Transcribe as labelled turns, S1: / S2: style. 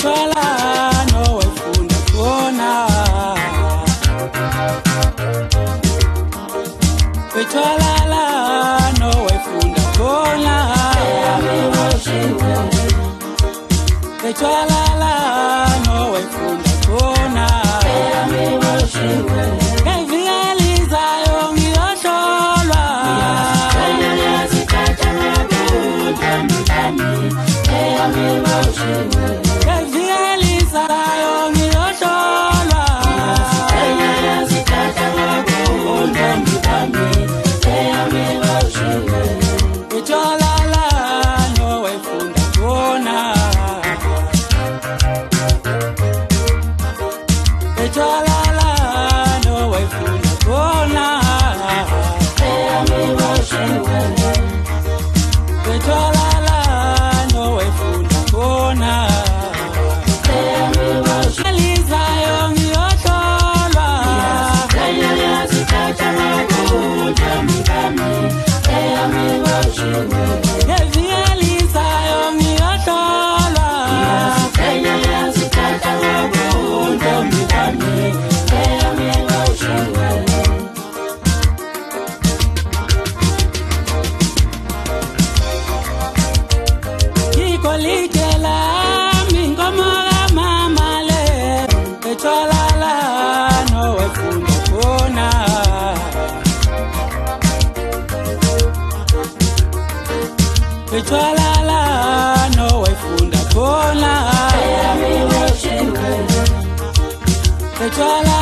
S1: Ethwala nowefunda khona Ethwala nowefunda khona Ethwala nowefunda khona Ngiviyalizayo ngiyohlolwa Ngiviyalizayo ngiyohlolwa Ethwala nowefunda khona Ethwala nowefunda khona Ethwala nowefunda khona Ngiviyalizayo ngiyohlolwa Ngiviyalizayo ngiyohlolwa Ngigolide lami inkomo kamama le Ethwala nowefunda khona Ethwala nowefunda khona Ethwala